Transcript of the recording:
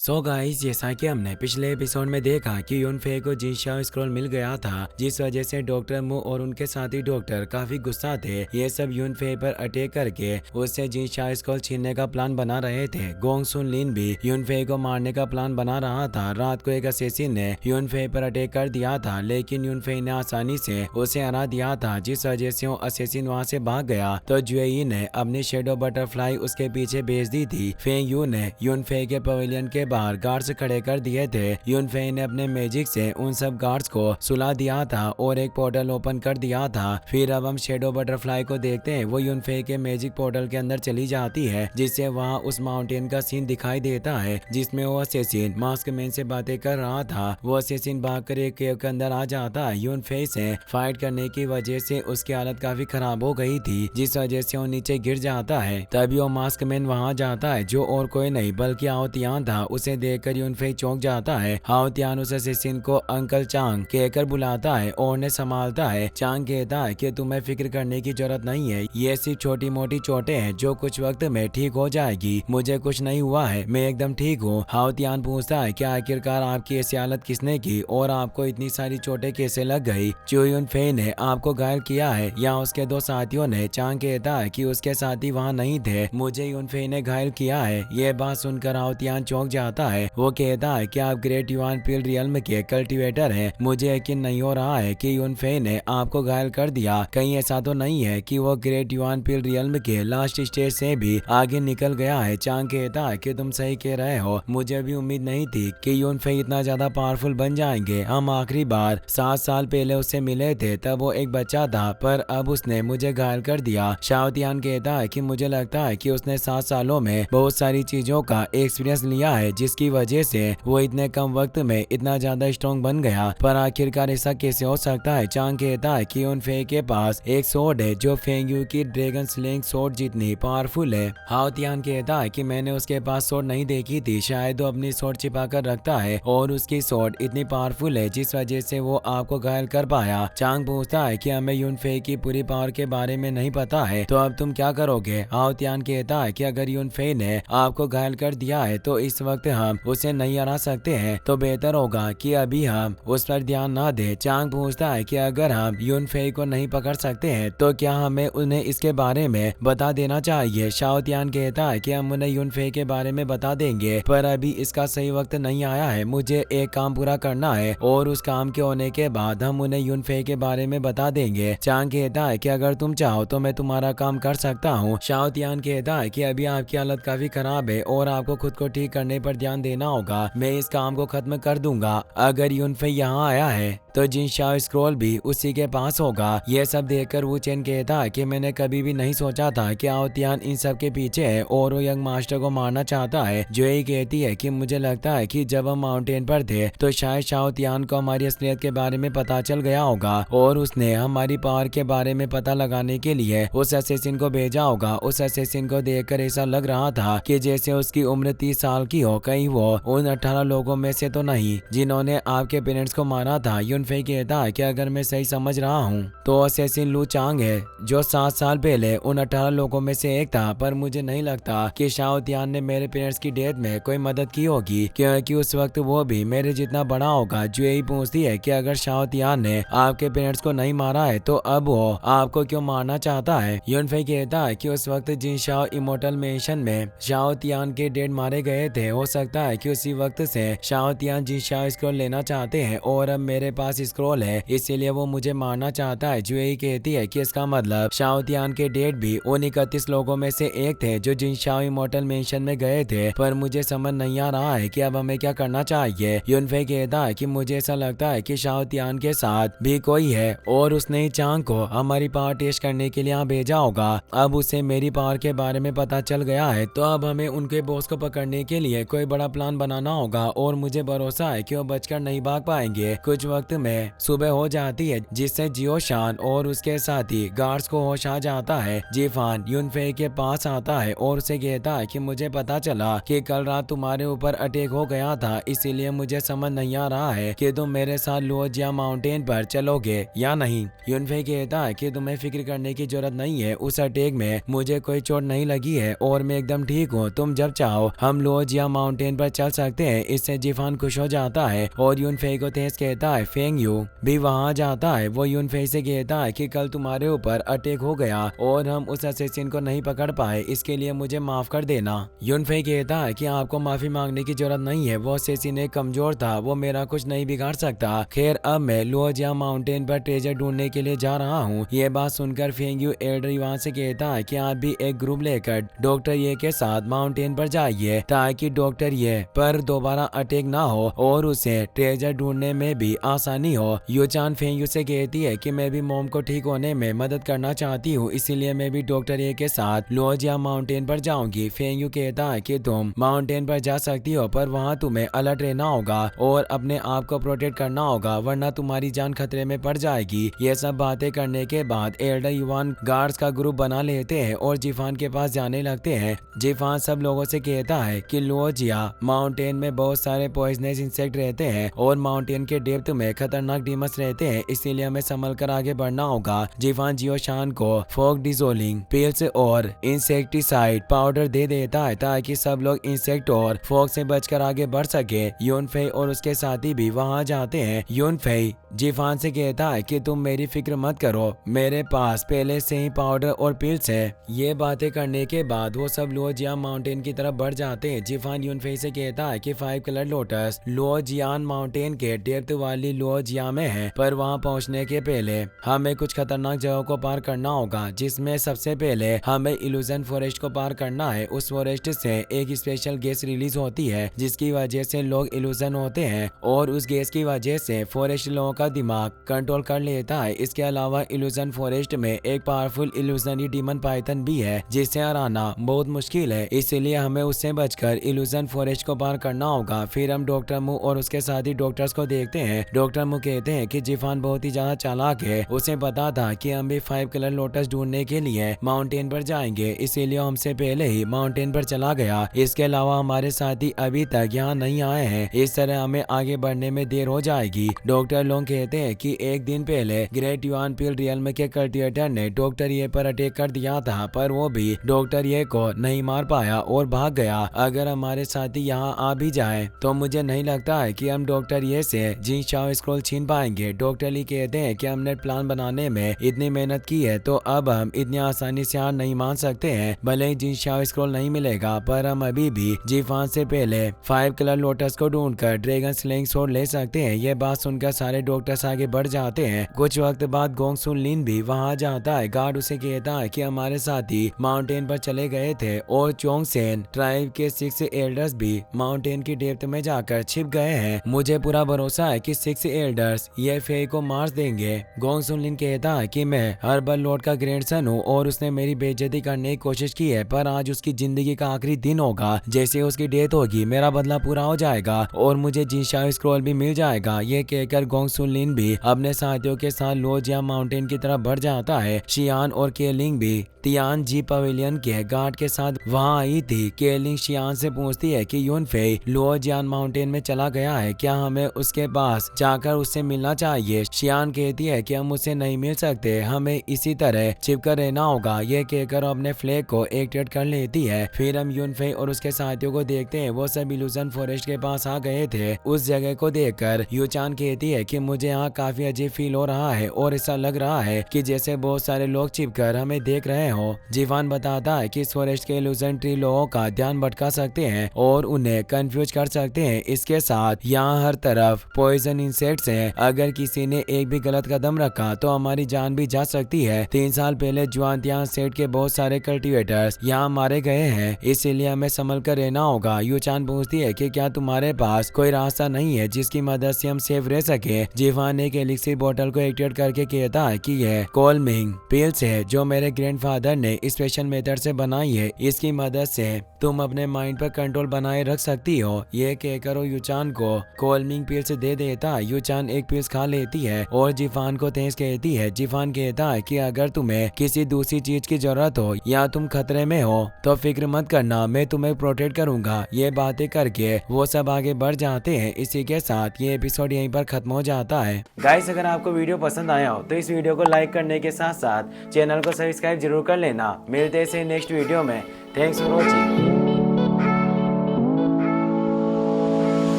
So guys, जैसा कि हमने पिछले एपिसोड में देखा कि यूनफे को जिनशाओ स्क्रॉल मिल गया था, जिस वजह से डॉक्टर मू और उनके साथी डॉक्टर काफी गुस्सा थे। ये सब यूनफे पर अटैक करके उससे जिनशाओ स्क्रॉल छीनने का प्लान बना रहे थे। गोंग सुन लिन भी यूनफे को मारने का प्लान बना रहा था। रात को एक असेसिन ने यूनफे पर अटैक कर दिया था, लेकिन यूनफे ने आसानी से उसे हरा दिया था, जिस वजह से वो असेसिन वहाँ से भाग गया। तो जुएई ने अपनी शेडो बटरफ्लाई उसके पीछे भेज दी थी। फेंग यू ने यूनफे के पवेलियन के बाहर गार्ड्स खड़े कर दिए थे। यूनफे ने अपने मैजिक से उन सब गार्ड्स को सुला दिया था और एक पोर्टल ओपन कर दिया था। फिर अब हम शेडो बटरफ्लाई को देखते हैं। वो यूनफे के मैजिक पोर्टल के अंदर चली जाती है, जिससे वहाँ उस माउंटेन का सीन दिखाई देता है, जिसमें वो असेसिन मास्क मैन से बातें कर रहा था। वो असेसिन भागकर एक केव के अंदर आ जाता है। यूनफे से फाइट करने की वजह से उसकी हालत काफी खराब हो गई थी, जिस वजह से वो नीचे गिर जाता है। तभी वो मास्क मैन वहाँ जाता है, जो और कोई नहीं बल्कि आओ तियान था। उसे देखकर यूनफे चौंक जाता है। हाओ तियान उस असेसिन को अंकल चांग कहकर बुलाता है और उन्हें संभालता है। चांग कहता है कि तुम्हें फिक्र करने की जरूरत नहीं है, ये सिर्फ छोटी मोटी चोटें हैं जो कुछ वक्त में ठीक हो जाएगी। मुझे कुछ नहीं हुआ है, मैं एकदम ठीक हूँ। हाओ तियान पूछता है कि आखिरकार आपकी ऐसी हालत किसने की और आपको इतनी सारी चोटें कैसे लग गई? चो यूनफे ने आपको घायल किया है या उसके दो साथियों ने? चांग कहता है कि उसके साथी वहाँ नहीं थे, मुझे यूनफे ने घायल किया है। ये बात सुनकर हाओ तियान चौंक जाता है। वो कहता है कि आप ग्रेट युआन पील रियल्म के कल्टीवेटर हैं। मुझे यकीन नहीं हो रहा है कि यूनफे ने आपको घायल कर दिया। कहीं ऐसा तो नहीं है कि वो ग्रेट युआन पील रियल्म के लास्ट स्टेज से भी आगे निकल गया है? चांग कहता है कि तुम सही कह रहे हो, मुझे भी उम्मीद नहीं थी कि यूनफे इतना ज्यादा पावरफुल बन जाएंगे। हम आखिरी बार 7 साल पहले उससे मिले थे, तब वो एक बच्चा था, पर अब उसने मुझे घायल कर दिया। शाओ तियान कहता है कि मुझे लगता है कि उसने 7 सालों में बहुत सारी चीजों का एक्सपीरियंस लिया है, जिसकी वजह से वो इतने कम वक्त में इतना ज्यादा स्ट्रॉन्ग बन गया। पर आखिरकार ऐसा कैसे हो सकता है? चांग कहता है कि यूनफे के पास एक स्वॉर्ड है जो फेंग यू की ड्रैगन स्लेइंग स्वॉर्ड जितनी पावरफुल है। हाओ तियान कहता है कि मैंने उसके पास स्वॉर्ड नहीं देखी थी, शायद वो अपनी स्वॉर्ड छिपा कर रखता है और उसकी स्वॉर्ड इतनी पावरफुल है जिस वजह से वो आपको घायल कर पाया। चांग पूछता है कि हमें यूनफे की पूरी पावर के बारे में नहीं पता है, तो अब तुम क्या करोगे? हाओ तियान कहता है कि अगर यूनफे ने आपको घायल कर दिया है तो इस वक्त हम उसे नहीं हरा सकते हैं, तो बेहतर होगा कि अभी हम उस पर ध्यान ना दें। चांग पूछता है कि अगर हम यूनफे को नहीं पकड़ सकते हैं तो क्या हमें उन्हें इसके बारे में बता देना चाहिए? शाओ तियान कहता है कि हम उन्हें यूनफे के बारे में बता देंगे, पर अभी इसका सही वक्त नहीं आया है। मुझे एक काम पूरा करना है और उस काम के होने के बाद हम उन्हें यूनफे के बारे में बता देंगे। चांग कहता है कि अगर तुम चाहो तो मैं तुम्हारा काम कर सकता हूँ। शाओ तियान कहता है कि अभी आपकी हालत काफी खराब है और आपको खुद को ठीक करने पर ध्यान देना होगा। मैं इस काम को खत्म कर दूंगा। अगर यूनफे यहाँ आया है तो जिनशाओ स्क्रॉल भी उसी के पास होगा। यह सब देखकर वू चेन कहता है कि मैंने कभी भी नहीं सोचा था कि आओ तियान इन सब के पीछे है और वो यंग मास्टर को मारना चाहता है। जुएई कहती है कि मुझे लगता है कि जब हम माउंटेन पर थे तो शायद शाओ तियान को हमारी असलियत के बारे में पता चल गया होगा और उसने हमारी पावर के बारे में पता लगाने के लिए उस असेसिन को भेजा होगा। उस असेसिन को देखकर ऐसा लग रहा था कि जैसे उसकी उम्र 30 साल की हो। कहीं वो उन 18 लोगों में से तो नहीं जिन्होंने आपके पेरेंट्स को मारा था? यूनफे कहता है कि अगर मैं सही समझ रहा हूँ तो असेसिन लू चांग है, जो 7 साल पहले उन 18 लोगों में से एक था। पर मुझे नहीं लगता कि शाओ तियान ने मेरे पेरेंट्स की डेथ में कोई मदद की होगी, क्योंकि उस वक्त वो भी मेरे जितना बड़ा होगा। जुएई पूछती है कि अगर शाओ तियान ने आपके पेरेंट्स को नहीं मारा है तो अब वो आपको क्यों मारना चाहता है? यूनफे कहता है कि उस वक्त जिनशाओ इमोर्टल मेंशन में शाओ तियान के डेड मारे गए थे। हो सकता है कि उसी वक्त से शाओ तियान जिनशाओ स्क्रॉल लेना चाहते हैं और अब मेरे पास स्क्रॉल है, इसीलिए वो मुझे मारना चाहता है। जुएई कहती है कि इसका मतलब शाओ तियान के डेड भी उन 31 लोगों में से एक थे जो जिनशाओ इमोर्टल मेंशन में गए थे। पर मुझे समझ नहीं आ रहा है कि अब हमें क्या करना चाहिए। यूनफे कहता है कि मुझे ऐसा लगता है कि शाओ तियान के साथ भी कोई है और उसने चांग को हमारी पावर टेस्ट करने के लिए यहाँ भेजा होगा। अब उसे मेरी पावर के बारे में पता चल गया है, तो अब हमें उनके बॉस को पकड़ने के लिए कोई बड़ा प्लान बनाना होगा और मुझे भरोसा है कि वो बचकर नहीं भाग पाएंगे। कुछ वक्त में सुबह हो जाती है, जिससे जियोशान और उसके साथी गार्ड्स को होश आ जाता है। जीफान यूनफे के पास आता है और उसे कहता है कि मुझे पता चला कि कल रात तुम्हारे ऊपर अटैक हो गया था, इसीलिए मुझे समझ नहीं आ रहा है कि तुम मेरे साथ लुओजिया माउंटेन पर चलोगे या नहीं। यूनफे कहता है कि तुम्हें फिक्र करने की जरूरत नहीं है, उस अटैक में मुझे कोई चोट नहीं लगी है और मैं एकदम ठीक हूँ। तुम जब चाहो हम लुओजिया माउंटेन पर चल सकते हैं। इससे जीफान खुश हो जाता है और यूनफे को तेज कहता है। फेंग यू भी वहाँ जाता है। वो यूनफे से कहता है कि कल तुम्हारे ऊपर अटैक हो गया और हम उस असेसिन को नहीं पकड़ पाए, इसके लिए मुझे माफ कर देना। यूनफे कहता है कि आपको माफी मांगने की जरूरत नहीं है, वो असेसिन एक कमजोर था, वो मेरा कुछ नहीं बिगाड़ सकता। खैर अब मैं लुओजिया माउंटेन पर ट्रेजर ढूंढने के लिए जा रहा हूँ। ये बात सुनकर फेंग यू एल्डर युआन से कहता है कि आप भी एक ग्रुप लेकर डॉक्टर ये के साथ माउंटेन पर जाइए ताकि डॉक्टर ये पर दोबारा अटैक ना हो और उसे ट्रेजर ढूंढने में भी आसानी हो। यूचान फेंग यू से कहती है कि मैं भी मोम को ठीक होने में मदद करना चाहती हूँ, इसीलिए मैं भी डॉक्टर ये के साथ लुओजिया माउंटेन पर जाऊंगी। फेंग यू कहता है कि तुम माउंटेन पर जा सकती हो, पर वहाँ तुम्हें अलर्ट रहना होगा और अपने आप को प्रोटेक्ट करना होगा, वरना तुम्हारी जान खतरे में पड़ जाएगी। ये सब बातें करने के बाद एल्डर युआन गार्ड्स का ग्रुप बना लेते हैं और जीफान के पास जाने लगते हैं। जीफान सब लोगों से कहता है कि लुओजिया माउंटेन में बहुत सारे पॉइजनस इंसेक्ट रहते हैं और माउंटेन के डेप्थ में खतरनाक डीमस रहते हैं, इसीलिए हमें संभल कर आगे बढ़ना होगा। जीफान जियोशान को फॉग डिसोलिंग पिल्स और इंसेक्टिसाइड पाउडर दे देता है ताकि सब लोग इंसेक्ट और फॉग से बचकर आगे बढ़ सके। यूनफे और उसके साथी भी वहां जाते हैं। यूनफे जीफान से कहता है कि तुम मेरी फिक्र मत करो, मेरे पास पहले से ही पाउडर और पिल्स है। ये बातें करने के बाद वो सब लुओजिया माउंटेन की तरफ बढ़ जाते हैं। जीफान यूनफे से कहता है कि 5 कलर लोटस लुओजियान माउंटेन के डेप्थ वाली लुओजिया में है, पर वहां पहुंचने के पहले हमें कुछ खतरनाक जगह को पार करना होगा, जिसमें सबसे पहले हमें इल्यूजन फॉरेस्ट को पार करना है। उस फॉरेस्ट से एक स्पेशल गैस रिलीज होती है जिसकी वजह से लोग इल्यूजन होते हैं और उस गैस की वजह से फॉरेस्ट लोगों का दिमाग कंट्रोल कर लेता है। इसके अलावा इल्यूजन फॉरेस्ट में एक पावरफुल इल्यूजनरी डीमन पाइथन भी है जिसे हराना बहुत मुश्किल है, इसलिए हमें उससे बचकर इल्यूजन फॉरेस्ट को पार करना होगा। फिर हम डॉक्टर मू और उसके साथी डॉक्टर्स को देखते हैं। डॉक्टर मू कहते हैं कि जीफान बहुत ही ज्यादा चालाक है, उसे पता था कि हम भी 5 कलर लोटस ढूंढने के लिए माउंटेन पर जाएंगे, इसीलिए हमसे पहले ही माउंटेन पर चला गया। इसके अलावा हमारे साथी अभी तक यहाँ नहीं आए हैं, इस तरह हमें आगे बढ़ने में देर हो जाएगी। डॉक्टर लोग कहते हैं कि एक दिन पहले ग्रेट युआन पील रियल्म के कल्टिवेटर ने डॉक्टर ये पर अटैक कर दिया था, पर वो भी डॉक्टर ये को नहीं मार पाया और भाग गया। अगर हमारे साथी यहाँ आ भी जाए तो मुझे नहीं लगता है कि हम डॉक्टर ये से जिन शाओ स्क्रॉल छीन पाएंगे। डॉक्टर ली कहते हैं कि हमने प्लान बनाने में इतनी मेहनत की है तो अब हम इतनी आसानी से हार नहीं मान सकते हैं। भले ही जिन शाओ स्क्रॉल नहीं मिलेगा, पर हम अभी भी जीफान से पहले 5 कलर लोटस को ढूंढकर ड्रैगन स्लेइंग स्वॉर्ड ले सकते हैं। ये बात सुनकर सारे डॉक्टर्स आगे बढ़ जाते हैं। कुछ वक्त बाद गोंग सुन लिन भी वहां जाता है। गार्ड उसे कहता है कि हमारे साथी माउंटेन पर चले गए थे और चोंग सेन ट्राइब के 6 एल्डर्स भी माउंटेन की डेप्थ में जाकर छिप गए हैं। मुझे पूरा भरोसा है कि 6 एल्डर्स ये फे को मार देंगे। गोंग सुन लिन कहता है कि मैं हर्बल लॉर्ड का ग्रैंडसन हूँ और उसने मेरी बेइज्जती करने की कोशिश की है, पर आज उसकी जिंदगी का आखिरी दिन होगा। जैसे उसकी डेथ होगी मेरा बदला पूरा हो जाएगा और मुझे जिनशाओ स्क्रॉल भी मिल जाएगा। ये कहकर गोंग सुन लिन भी अपने साथियों के साथ लुओजिया माउंटेन की तरफ बढ़ जाता है। शियान और केलिंग भी तियान जी पवेलियन के गार्ड के साथ वहां आई थी। केलिंग शियान से पूछती है कि यूनफे लुओजियान माउंटेन में चला गया है, क्या हमें उसके पास जाकर उससे मिलना चाहिए। शियान कहती है कि हम उससे नहीं मिल सकते, हमें इसी तरह छिपकर रहना होगा। ये कहकर अपने फ्लैग को एक्टिवेट कर लेती है। फिर हम यूनफे और उसके साथियों को देखते हैं, वो सब इल्यूजन फॉरेस्ट के पास आ गए थे। उस जगह को देखकर यूचान कहती है कि मुझे यहाँ काफी अजीब फील हो रहा है और ऐसा लग रहा है कि जैसे बहुत सारे लोग छिपकर हमें देख रहे हो। जीवान बताता है कि इस फॉरेस्ट के इल्यूजन ट्री लोगों का ध्यान भटका सकते हैं और उन्हें कंफ्यूज कर सकते हैं। इसके साथ यहाँ हर तरफ पॉइजन इंसेक्ट्स हैं, अगर किसी ने एक भी गलत कदम रखा तो हमारी जान भी जा सकती है। 3 साल पहले जुआनतियान सेट के बहुत सारे कल्टिवेटर्स यहाँ मारे गए हैं, इसीलिए हमें संभल कर रहना होगा। यूचान पूछती है कि क्या तुम्हारे पास कोई रास्ता नहीं है जिसकी मदद से हम सेफ रह सके। जीवान एक एलिक्सिर बोतल को एक्टिवेट करके कहता है कि यह कॉल्मिंग पिल्स है जो मेरे ग्रैंडफादर ने स्पेशल मेथड से बनाई है, इसकी मदद से तुम अपने माइंड पर कंट्रोल बनाए रख सकती हो। ये कहकर वो यूचान को कॉल्मिंग पिल्स दे देता है। यूचान चान एक पीस खा लेती है और जिफान को तेज कहती है। जिफान कहता है कि अगर तुम्हें किसी दूसरी चीज की जरूरत हो या तुम खतरे में हो तो फिक्र मत करना, मैं तुम्हें प्रोटेक्ट करूंगा। ये बातें करके वो सब आगे बढ़ जाते हैं। इसी के साथ ये एपिसोड यहीं पर खत्म हो जाता है। गाइस, अगर आपको वीडियो पसंद आया हो तो इस वीडियो को लाइक करने के साथ साथ चैनल को सब्सक्राइब जरूर कर लेना। मिलते हैं नेक्स्ट वीडियो में। Thanks for watching.